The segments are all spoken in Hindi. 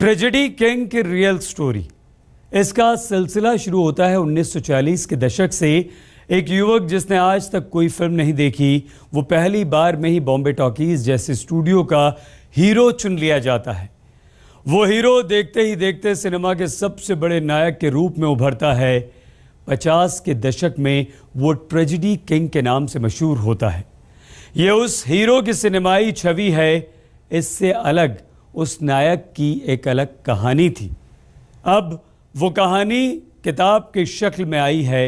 ट्रेजेडी किंग की रियल स्टोरी। इसका सिलसिला शुरू होता है 1940 के दशक से। एक युवक जिसने आज तक कोई फिल्म नहीं देखी, वो पहली बार में ही बॉम्बे टॉकीज जैसे स्टूडियो का हीरो चुन लिया जाता है। वो हीरो देखते ही देखते सिनेमा के सबसे बड़े नायक के रूप में उभरता है। 50 के दशक में वो ट्रेजेडी किंग के नाम से मशहूर होता है। ये उस हीरो की सिनेमाई छवि है। इससे अलग उस नायक की एक अलग कहानी थी। अब वो कहानी किताब की शक्ल में आई है,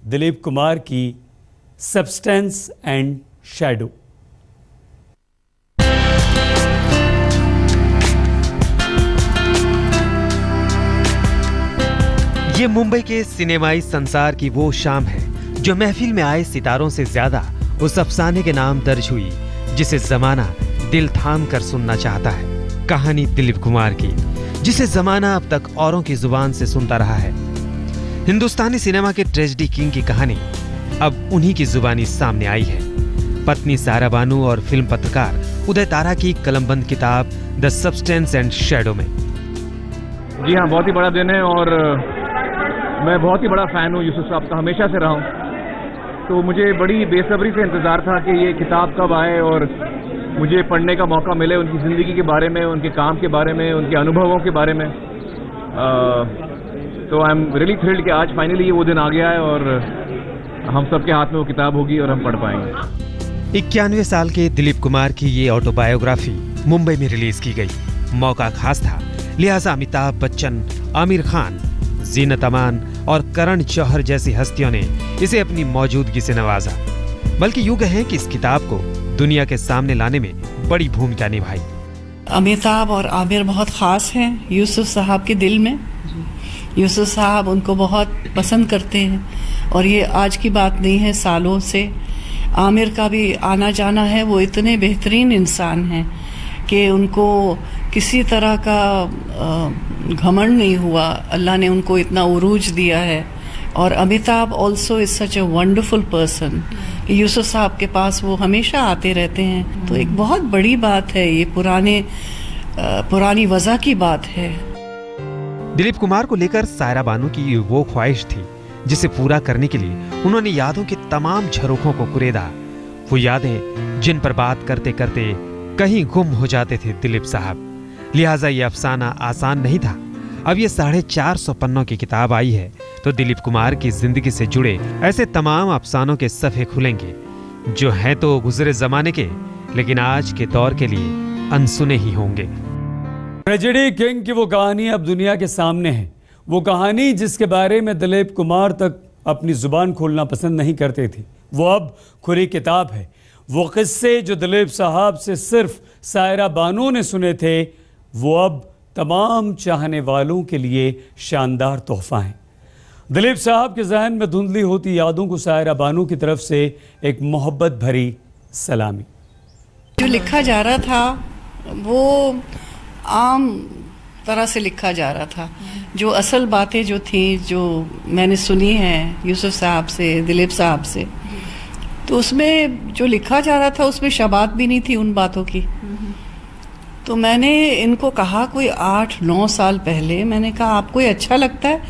दिलीप कुमार की सब्सटेंस एंड शैडो। ये मुंबई के सिनेमाई संसार की वो शाम है जो महफिल में आए सितारों से ज्यादा उस अफसाने के नाम दर्ज हुई जिसे जमाना दिल थाम कर सुनना चाहता है। कहानी दिलीप कुमार की, जिसे जमाना अब तक औरों की जुबान से सुनता रहा है। हिंदुस्तानी सिनेमा के ट्रेजेडी किंग की कहानी अब उन्हीं की जुबानी सामने आई है। पत्नी सायरा बानू और फिल्म पत्रकार उदय तारा की कलमबंद किताब द सब्सटेंस एंड शैडो में। जी हाँ, बहुत ही बड़ा दिन है और मैं बहुत ही बड़ा फैन हूँ यूसुफ साहब का, हमेशा से रहा हूँ। तो मुझे बड़ी बेसब्री से इंतजार था कि ये किताब कब आए और मुझे पढ़ने का मौका मिले उनकी ज़िंदगी के बारे में, उनके काम के बारे में, उनके अनुभवों के बारे में। तो आई एम रियली थ्रिल्ड कि आज फाइनली ये वो दिन आ गया है और हम सबके हाथ में वो किताब होगी और हम पढ़ पाएंगे। 91 साल के दिलीप कुमार की ये ऑटोबायोग्राफी मुंबई में रिलीज की गई। मौका खास था, लिहाजा अमिताभ बच्चन, आमिर खान, जीनत अमान और करण जौहर जैसी हस्तियों ने इसे अपनी मौजूदगी से नवाजा। बल्कि यूं कहें कि इस किताब को दुनिया के सामने लाने में बड़ी भूमिका निभाई। अमिताभ और आमिर बहुत खास हैं यूसुफ साहब के दिल में। यूसुफ साहब उनको बहुत पसंद करते हैं और ये आज की बात नहीं है, सालों से आमिर का भी आना जाना है। वो इतने बेहतरीन इंसान हैं कि उनको किसी तरह का घमंड नहीं हुआ। अल्लाह ने उनको इतना उरूज दिया है। और Amitabh also is such a wonderful person. Yusuf साहब के पास वो हमेशा आते रहते हैं, तो एक बहुत बड़ी बात है। ये पुरानी वजह की बात है। दिलीप कुमार को लेकर सायरा बानू की वो ख्वाहिश थी जिसे पूरा करने के लिए उन्होंने यादों के तमाम झरोखों को कुरेदा। वो यादें जिन पर बात करते करते कहीं गुम हो जाते थे दिलीप साहब। लिहाजा ये अफसाना आसान नहीं था। अब ये 450 पन्नों की किताब आई है तो दिलीप कुमार की जिंदगी से जुड़े ऐसे तमाम अफसानों के सफ़े खुलेंगे जो हैं तो गुजरे जमाने के, लेकिन आज के दौर के लिए अनसुने ही होंगे। ट्रेजेडी किंग की वो कहानी अब दुनिया के सामने है। वो कहानी जिसके बारे में दिलीप कुमार तक अपनी जुबान खोलना पसंद नहीं करते थे, वो अब खुली किताब है। वो किस्से जो दिलीप साहब से सिर्फ सायरा बानू ने सुने थे, वो अब तमाम चाहने वालों के लिए शानदार तोहफा है। दिलीप साहब के जहन में धुंधली होती यादों को सायरा बानू की तरफ से एक मोहब्बत भरी सलामी। जो लिखा जा रहा था वो आम तरह से लिखा जा रहा था। जो असल बातें जो थी, जो मैंने सुनी हैं यूसुफ साहब से, दिलीप साहब से, तो उसमें जो लिखा जा रहा था उसमें शबात भी नहीं थी उन बातों की। तो मैंने इनको कहा कोई 8-9 साल पहले, मैंने कहा आपको ये अच्छा लगता है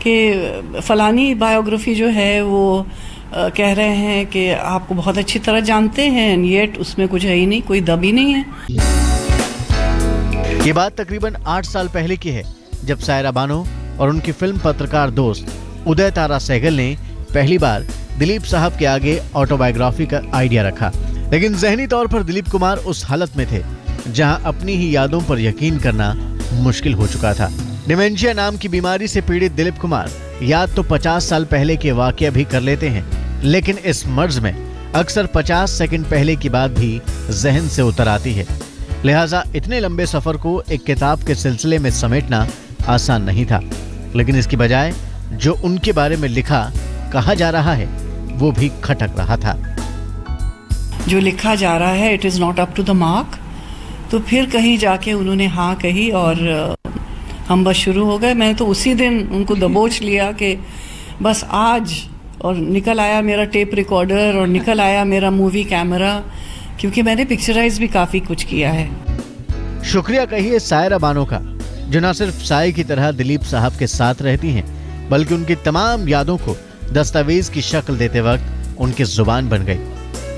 कि फलानी बायोग्राफी जो है वो कह रहे हैं कि आपको बहुत अच्छी तरह जानते हैं, येट उसमें कुछ है ही नहीं, कोई दम ही नहीं है। ये बात तकरीबन 8 साल पहले की है जब सायरा बानो और उनकी फिल्म पत्रकार दोस्त उदय तारा सहगल ने पहली बार दिलीप साहब के आगे ऑटोबायोग्राफी का आइडिया रखा। लेकिन जहनी तौर पर दिलीप कुमार उस हालत में थे जहां अपनी ही यादों पर यकीन करना मुश्किल हो चुका था। डिमेंशिया नाम की बीमारी से पीड़ित दिलीप कुमार याद तो 50 साल पहले के वाकया भी कर लेते हैं, लेकिन इस मर्ज में अक्सर 50 सेकंड पहले की बात भी जहन से उतर आती है। लिहाजा इतने लंबे सफर को एक किताब के सिलसिले में समेटना आसान नहीं था। लेकिन इसकी बजाय जो उनके बारे में लिखा कहा जा रहा है वो भी खटक रहा था। जो लिखा जा रहा है it is not up to the mark. तो फिर कहीं जाके उन्होंने हाँ कही और हम बस शुरू हो गए। मैं तो उसी दिन उनको दबोच लिया कि बस आज, और निकल आया मेरा टेप रिकॉर्डर और निकल आया मेरा मूवी कैमरा, क्योंकि मैंने पिक्चराइज भी काफ़ी कुछ किया है। शुक्रिया कहिए सायरा बानो का जो न सिर्फ साई की तरह दिलीप साहब के साथ रहती हैं, बल्कि उनकी तमाम यादों को दस्तावेज की शक्ल देते वक्त उनकी जुबान बन गई।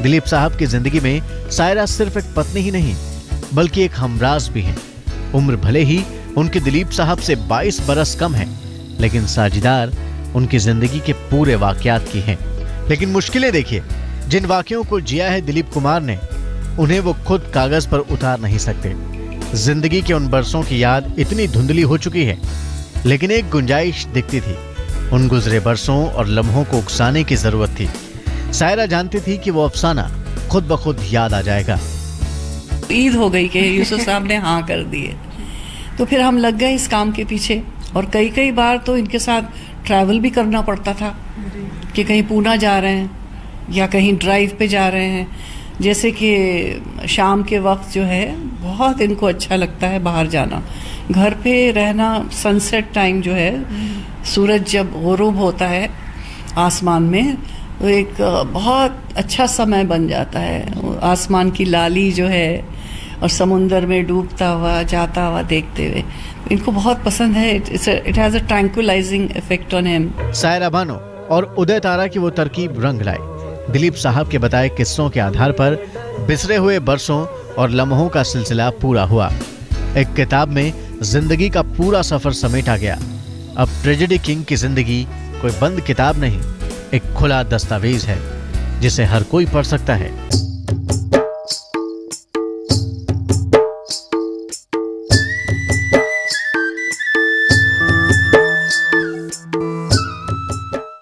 दिलीप साहब की जिंदगी में सायरा सिर्फ एक पत्नी ही नहीं, बल्कि एक हमराज भी है। उम्र भले ही उनके दिलीप साहब से 22 बरस कम है, लेकिन साझीदार उनकी जिंदगी के पूरे वाकयात की हैं। लेकिन मुश्किलें देखिए, जिन वाकयों को जिया है दिलीप कुमार ने, उन्हें वो खुद कागज पर उतार नहीं सकते। जिंदगी के उन बरसों की याद इतनी धुंधली हो चुकी है, लेकिन एक गुंजाइश दिखती थी। उन गुजरे बरसों और लम्हों को उकसाने की जरूरत थी। सायरा जानती थी कि वो अफसाना खुद ब खुद याद आ जाएगा। ईद हो गई कि यूसुफ साहब ने हाँ कर दिए, तो फिर हम लग गए इस काम के पीछे। और कई कई बार तो इनके साथ ट्रैवल भी करना पड़ता था कि कहीं पूना जा रहे हैं या कहीं ड्राइव पे जा रहे हैं। जैसे कि शाम के वक्त जो है बहुत इनको अच्छा लगता है बाहर जाना, घर पे रहना। सनसेट टाइम जो है, सूरज जब गुरूब होता है आसमान में, तो एक बहुत अच्छा समय बन जाता है। आसमान की लाली जो है और समुंदर में डूबता हुआ जाता हुआ देखते हुए, इनको बहुत पसंद है। It has a tranquilizing effect on him. Saira Banu और उदय तारा की वो तरकीब रंग लाई। दिलीप साहब के बताए किस्सों के आधार पर बिसरे हुए बरसों और लम्हों का सिलसिला पूरा हुआ। एक किताब में जिंदगी का पूरा सफर समेटा गया। अब ट्रेजेडी किंग की जिंदगी कोई बंद किताब नहीं, एक खुला दस्तावेज है जिसे हर कोई पढ़ सकता है।